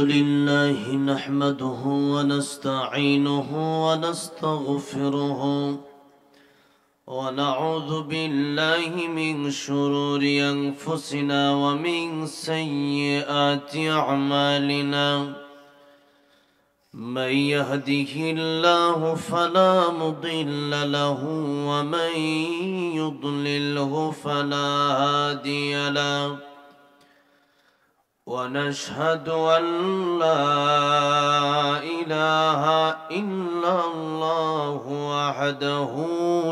لله نحمده ونستعينه ونستغفره ونعوذ بالله من شرور أنفسنا ومن سيئات أعمالنا من يهده الله فلا مضل له ومن يضلله فلا هادي له ونشهد أن لا إله إلا الله وحده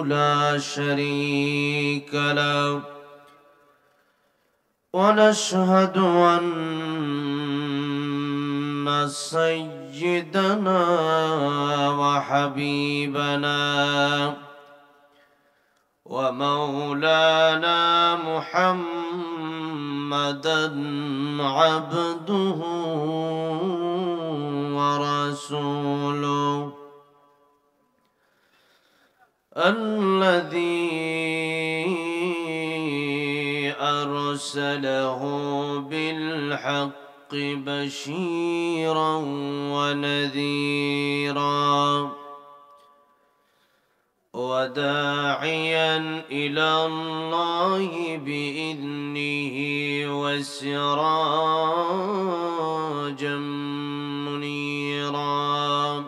لا شريك له ونشهد أن سيدنا وحبيبنا ومولانا محمدا عبده ورسوله الذي أرسله بالحق بشيرا ونذيرا وداعيا إلى الله بإذنه وسراجا منيرا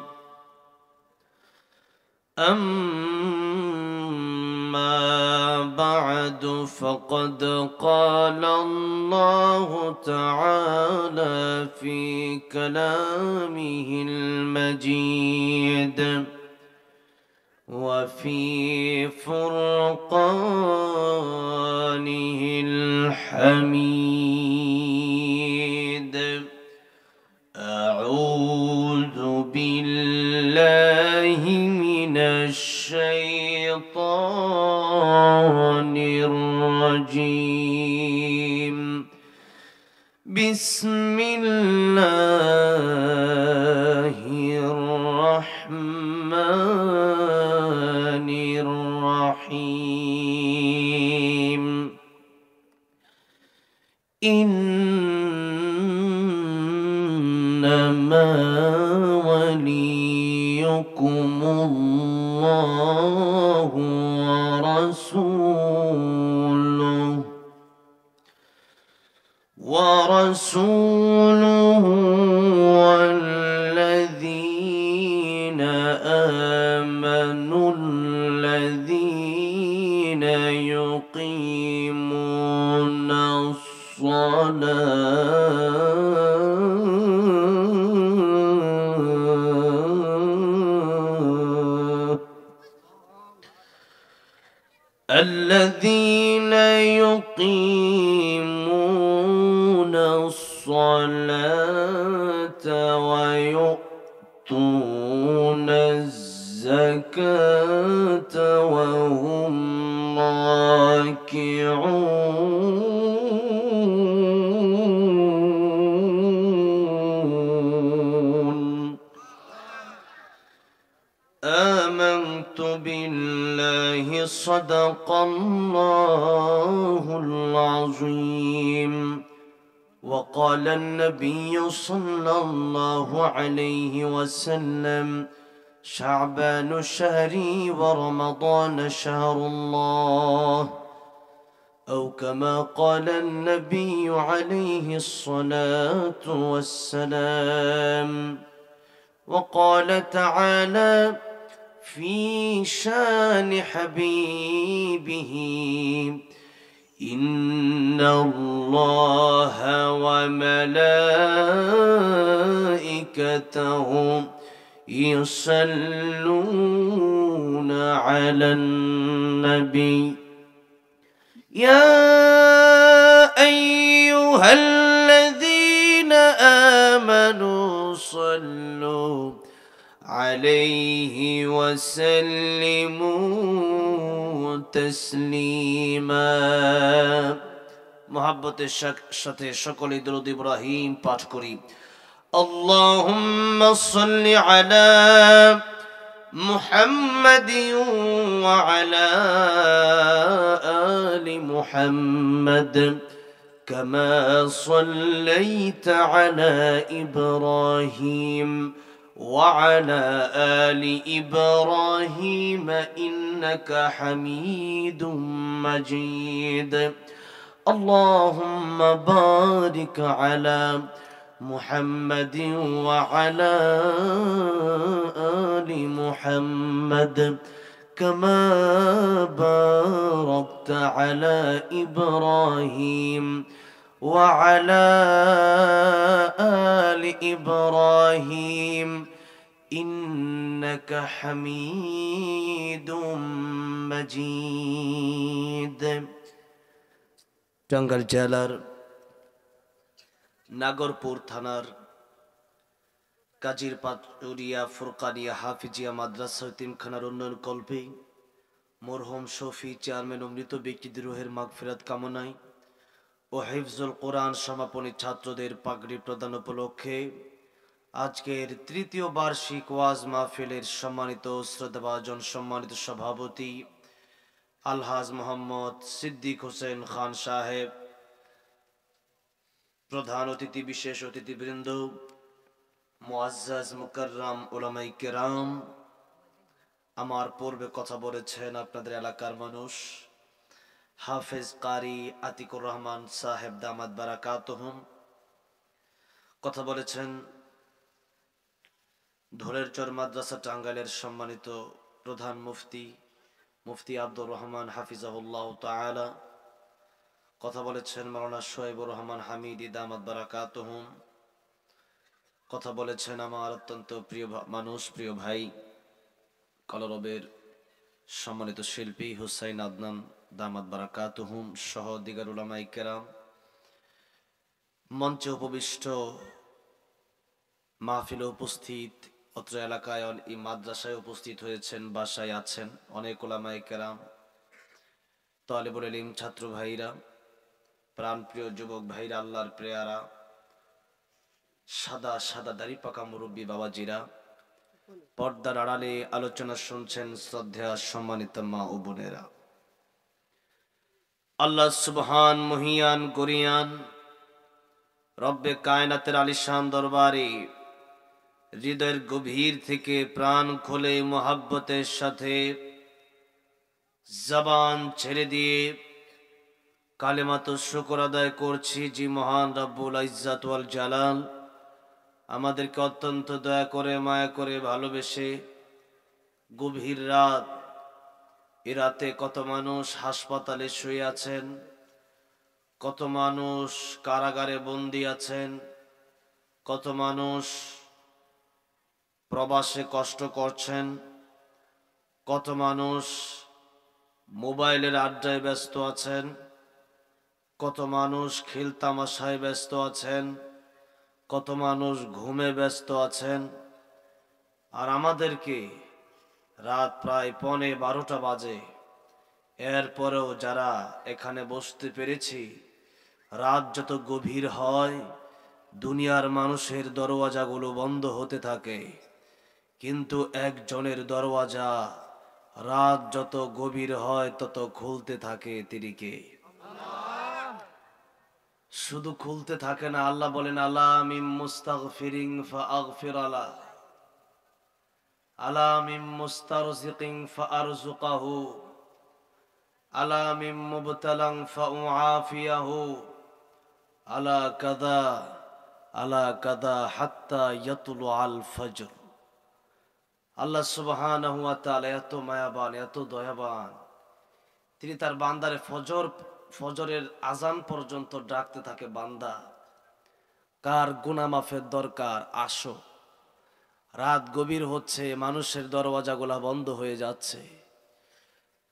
أما بعد فقد قال الله تعالى في كلامه المجيد وفي فرقانه الحميد أعوذ بالله من الشيطان الرجيم بسم الله الرحمن الرحيم إنما وليكم الله ورسوله والذين آمنوا الذين يقيمون الذين يقيمون الصلاة ويؤتون الزكاة وهم راكعون آمنت بالله صدق الله العظيم وقال النبي صلى الله عليه وسلم شعبان شهري ورمضان شهر الله أو كما قال النبي عليه الصلاة والسلام وقال تعالى في شان حبيبه إن الله وملائكته يصلون على النبي يا أيها الذين آمنوا صلوا عليه وسلموا تسليما محبت সাথে সকলে দরুদ ইব্রাহিম পাঠ করি اللهم صل على محمد وعلى آل محمد كما صليت على إبراهيم وعلى آل إبراهيم إنك حميد مجيد اللهم بارك على محمد وعلى آل محمد كما باركت على إبراهيم وعلى آل إبراهيم إنك حميد مجيد টাঙ্গাইল জেলার নাগরপুর থানার কাজীর পাটুরিয়া ফুরকানিয়া হাফিজিয়া মাদ্রাসা এতিমখানার উন্নয়ন কল্পে মরহুম শফি চেয়ারম্যান ও মৃত ব্যক্তিদের রুহের মাগফিরাত কামনায় ও হিফজুল কোরআন সমাপনী ছাত্রদের পাগড়ি প্রদান উপলক্ষে আজকের তৃতীয় বার্ষিক ওয়াজ মাহফিলের সম্মানিত শ্রদ্ধাভাজন সম্মানিত সভাপতি আলহাজ মোহাম্মদ সিদ্দিক হোসেন খান সাহেব, প্রধান অতিথি বিশেষ অতিথিবৃন্দ, মুআজ্জাজ মুকাররম উলামায়ে কেরাম, আমার পূর্বে কথা বলেছেন আপনাদের এলাকার মানুষ হাফেজ কারি আতিকুর রহমান সাহেব দামাত বারাকাতুহুম, কথা বলেছেন ধোলেরচর মাদ্রাসা টাঙ্গাইলের সম্মানিত প্রধান মুফতি আব্দুর রহমান হাফিজাহুল্লাহ তাআলা, কথা বলেছেন মাওলানা শোয়েবুর রহমান হামিদি দামাত বারাকাতুহুম, কথা বলেছেন আমার অত্যন্ত প্রিয় মানুষ, প্রিয় ভাই কলরবের সম্মানিত শিল্পী হুসাইন আদনান দামাত বারাকাতুহুম সহ দিগার উলামায়ে কেরাম, মঞ্চে উপবিষ্ট মাহফিলে উপস্থিত, অত্র এলাকায় এই মাদ্রাসায় উপস্থিত হয়েছেন, বাসায় আছেন অনেক উলামায়ে কেরাম, তালেবুল ইলম ছাত্র ভাইরা, প্রাণপ্রিয় যুবক ভাইরা, আল্লাহর প্রেয়ারা, সাদা সাদা দাড়ি পাকা মুরব্বী বাবাজিরা, পর্দার আড়ালে আলোচনা শুনছেন শ্রদ্ধা সম্মানিত মা ও বোনেরা। আল্লাহ সুবহান মহিয়ান গরিয়ান রব্বে কায়নাতের আলিশান দরবারে হৃদয়ের গভীর থেকে প্রাণ খুলে মোহাব্বতের সাথে জবান ছেড়ে দিয়ে কালেমাত শুকর আদায় করছি যে মহান রব্বুল ইজ্জত ওয়াল জালাল আমাদেরকে অত্যন্ত দয়া করে মায়া করে ভালোবেসে গভীর রাত, এ রাতে কত মানুষ হাসপাতালে শুয়ে আছেন, কত মানুষ কারাগারে বন্দী আছেন, কত মানুষ প্রবাসে কষ্ট করছেন, কত মানুষ মোবাইলের আড্ডায় ব্যস্ত আছেন, কত মানুষ খেল তামাশায় ব্যস্ত আছেন, কত মানুষ ঘুমে ব্যস্ত আছেন। আর আমাদেরকে রাত প্রায় 11:15 বাজে, এরপরেও যারা এখানে বসতে পেরেছি, রাত যত গভীর হয় দুনিয়ার মানুষের দরওয়াজাগুলো বন্ধ হতে থাকে, কিন্তু একজনের দরওয়াজা রাত যত গভীর হয় তত খুলতে থাকে। তিনি কে? শুধু খুলতে থাকে না, আল্লাহ বলেন আলা মিম মুস্তাগফিরিন ফাআগফির আলা, আলা মিম মুস্তারজিকিন ফাআরযুকাহু, আলা মিম মুবতালান ফাউআফিয়াহু, আলা কাদা হাত্তা ইয়াতুলু আল ফজর। আল্লাহ সুবহানাহু ওয়া তাআলা এত মায়াবান, এত দয়াবান, তিনি তার বান্দারে ফজরের আজান পর্যন্ত ডাকতে থাকে, বান্দা কার গুনাহ মাফের দরকার আসো। রাত গভীর হচ্ছে, মানুষের দরওয়াজাগুলা বন্ধ হয়ে যাচ্ছে,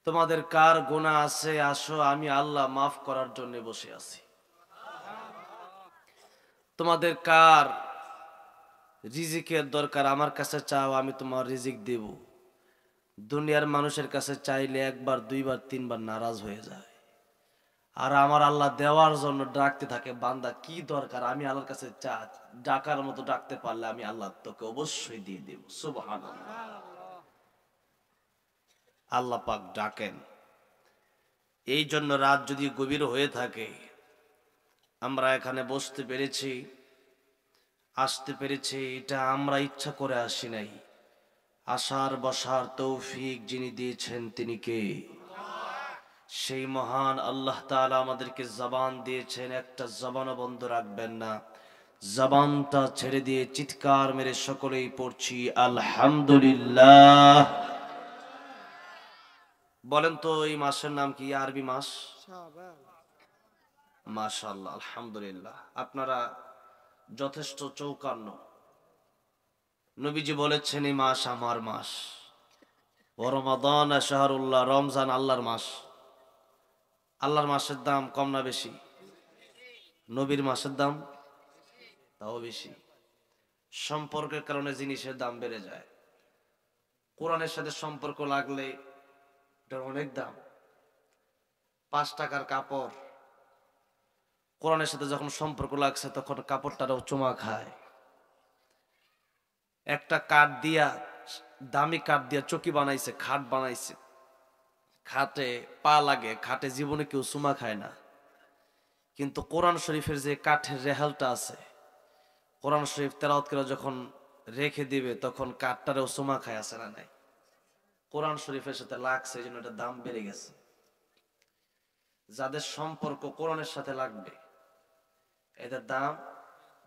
তোমাদের কার গুনাহ আছে আসো, আমি আল্লাহ মাফ করার জন্য বসে আছি। তোমাদের কার রিজিকের দরকার আমার কাছে চাও, আমি তোমার রিজিক দেব। দুনিয়ার মানুষের কাছে চাইলে একবার দুইবার তিনবার নারাজ হয়ে যায়, আর আমার আল্লাহ দেওয়ার জন্য ডাকতে থাকে, বান্দা কি দরকার, আমি আল্লাহর কাছে ডাকার মতো ডাকতে পারলে আমি আল্লাহ তোকে অবশ্যই দিয়ে দেব। সুবহানাল্লাহ। আল্লাহ পাক ডাকেন। এই জন্য রাত যদি গভীর হয়ে থাকে, আমরা এখানে বসতে পেরেছি, আসতে পেরেছি, এটা আমরা ইচ্ছা করে আসি নাই। আসার বসার তৌফিক যিনি দিয়েছেন তিনি কে? সেই মহান আল্লাহ তাআলা আমাদেরকে জবান দিয়েছেন, একটা জবানও বন্ধ রাখবেন না। জবানটা ছেড়ে দিয়ে চিৎকার মেরে সকলেই পড়ছি আলহামদুলিল্লাহ। বলেন তো এই মাসের নাম কি? আরবি মাস মাশাআল্লাহ, আলহামদুলিল্লাহ। আপনারা যথেষ্ট চৌকান্ন। নবীজি বলেছেন এই মাস আমার মাস। ও রমাদান শাহরুল্লাহ, রমজান আল্লাহর মাস। আল্লাহর মাসের দাম কম না বেশি? নবীর মাসের দাম তাও বেশি। সম্পর্কের কারণে জিনিসের দাম বেড়ে যায়। কোরআনের সাথে সম্পর্ক লাগলে এটার অনেক দাম। 5 টাকার কাপড় কোরআনের সাথে যখন সম্পর্ক লাগছে তখন কাপড়টারও চুমা খায়। একটা কাঠ দিয়া, দামি কাঠ দিয়া চকি বানাইছে, খাট বানাইছে, খাটে পা লাগে, খাটে জীবনে কেউ চুমা খায় না। কিন্তু কোরআন শরীফের যে কাঠের রেহালটা আছে, কোরআন শরীফ তেলাওয়াত করে যখন রেখে দিবে তখন কাঠটারেও চুমা খায়, আছে না নাই? কোরআন শরীফের সাথে লাগছে, এই জন্য এটা দাম বেড়ে গেছে। যাদের সম্পর্ক কোরআনের সাথে লাগবে এদের দাম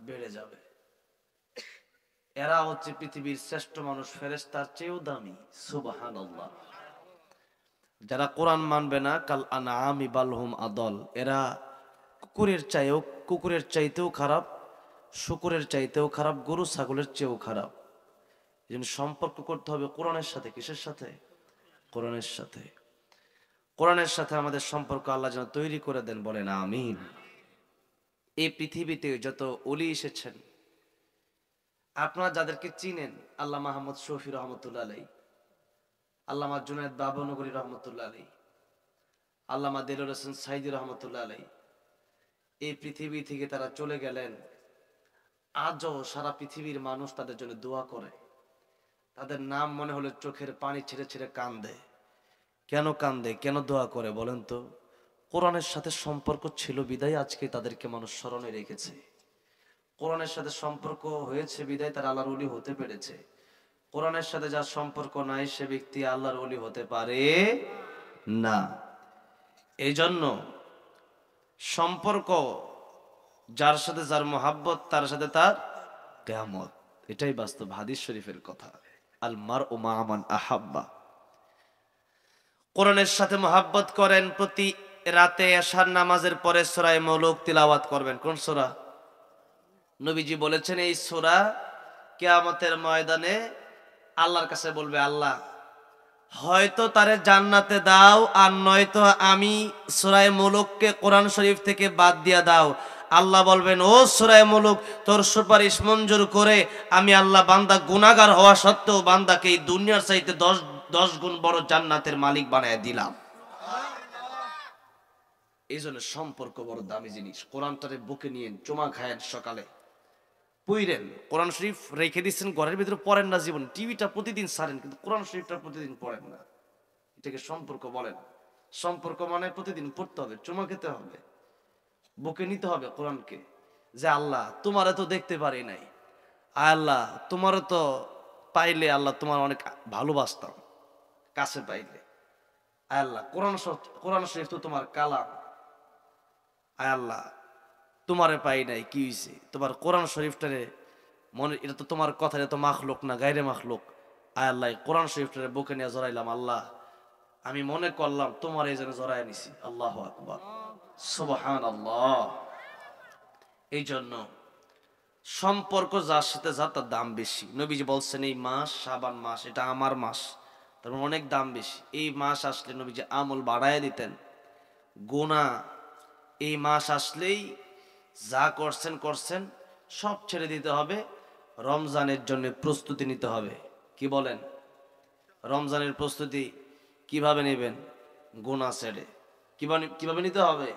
বেড়ে যাবে। এরা হচ্ছে পৃথিবীর শ্রেষ্ঠ মানুষ, ফেরেশতার চেয়েও দামি। সুবহানাল্লাহ। যারা কোরআন মানবে না, কাল আনআমি বাল হুম আদল, এরা কুকুরের চাইতেও খারাপ, শূকরের চাইতেও খারাপ, গরু ছাগলের চেয়েও খারাপ। এই জন্য সম্পর্ক করতে হবে কোরআনের সাথে। কিসের সাথে? কোরআনের সাথে। কোরআনের সাথে আমাদের সম্পর্ক আল্লাহ যেন তৈরি করে দেন, বলেন আমিন। এই পৃথিবীতে যত ওলি এসেছেন, আপনারা যাদেরকে চিনেন, আল্লাহ মাহমুদ শফি রহমতুল্লাহ আলাই, আল্লামা জুনায়েদ বাবনগরী রহমতুল্লাহ আলাই, আল্লামা দেলোয়ার হোসেন সাইদি রহমতুল্লাহ আলাই, এই পৃথিবী থেকে তারা চলে গেলেন। আজও সারা পৃথিবীর মানুষ তাদের জন্য দোয়া করে। তাদের নাম মনে হলে চোখের পানি ছেড়ে ছেড়ে কান্দে। কেন কান্দে, কেন দোয়া করে বলেন তো? কোরআনের সাথে সম্পর্ক ছিল বিদায় আজকে তাদেরকে মানুষ স্মরণে রেখেছে। কোরআনের সাথে সম্পর্ক হয়েছে বিদায় তারা আল্লাহর ওলি হতে পেরেছে। কোরআনের সাথে যার সম্পর্ক নাই সে ব্যক্তি আল্লাহর ওলি হতে পারে না। এই জন্য সম্পর্ক, যার সাথে যার মোহাব্বত তার সাথে তার কিয়ামত, এটাই বাস্তব হাদিস শরীফের কথা। আল মারউ মা মান আহাব্বা। কোরআনের সাথে মোহাব্বত করেন। প্রতি রাতে এশার নামাজের পরে সূরা মুলুক তিলাওয়াত করবেন। কোন সূরা? নবীজি বলেছেন এই সূরা কিয়ামতের ময়দানে আল্লাহর কাছে বলবে, আল্লাহ হয়তো তারে জান্নাতে দাও, আর নয়তো আমি সূরা মুলুককে কোরআন শরীফ থেকে বাদ দিয়া দাও। আল্লাহ বলবেন, ও সূরা মুলুক, তোর সুপারিশ মঞ্জুর করে আমি আল্লাহ বান্দা গুনাহগার হওয়া সত্ত্বেও বান্দাকে এই দুনিয়ার চাইতে 10 গুণ বড় জান্নাতের মালিক বানায় দিলাম। এই জন্য সম্পর্ক বড় দামি জিনিস। কোরআনটারে বুকে নিয়ে চুমা খায়েন, সকালে পড়েন। কোরআন শরীফ রেখে দিচ্ছেন ঘরের ভিতরে, পড়েন না জীবন। টিভিটা প্রতিদিন ছাড়েন, কিন্তু কোরআন শরীফটা প্রতিদিন পড়েন না। এটাকে সম্পর্ক বলেন। সম্পর্ক মানে প্রতিদিন পড়তে হবে, চুমা খেতে হবে, বুকে নিতে হবে কোরআনকে। যে আল্লাহ তোমারে তো দেখতে পারি নাই, আল্লাহ তোমারও তো পাইলে আল্লাহ তোমার অনেক ভালোবাসতাম, কাছে পাইলে আল্লাহ। কোরআন শরীফ তো তোমার কালাম, আল্লাহ তোমারে পাই নাই, কি হয়েছে? তোমার কোরআন শরীফটারে মনে, এটা তো তোমার কথা, এটা তো মাখলুক না, গায়রে মাখলুক। আল্লাহ কোরআন শরীফটারে বুকে নিয়ে জড়াইলাম, আল্লাহ আমি মনে করলাম তোমার এই জন্য জড়াই নিছি। আল্লাহু আকবার, সুবহানাল্লাহ। এই জন্য সম্পর্ক যার সাথে যার, তার দাম বেশি। নবীজি বলছেন এই মাস শাবান মাস, এটা আমার মাস, তার অনেক দাম বেশি। এই মাস আসলে নবীজি আমল বাড়ায় দিতেন। গুনাহ এই মাস আসলেই যা করছেন সব ছেড়ে দিতে হবে। রমজানের জন্য প্রস্তুতি নিতে হবে। কি বলেন? রমজানের প্রস্তুতি কিভাবে নেবেন? গুনাহ ছেড়ে। কিভাবে নিতে হবে?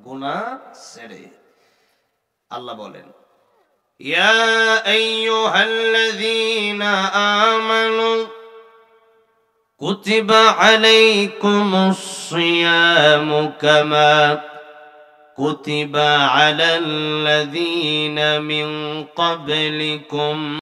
গুনাহ ছেড়ে। আল্লাহ বলেন, ইয়া আইয়ুহাল্লাযীনা আমানু কুতিবা আলাইকুমুস সিয়ামু কামা كتب على الذين من قبلكم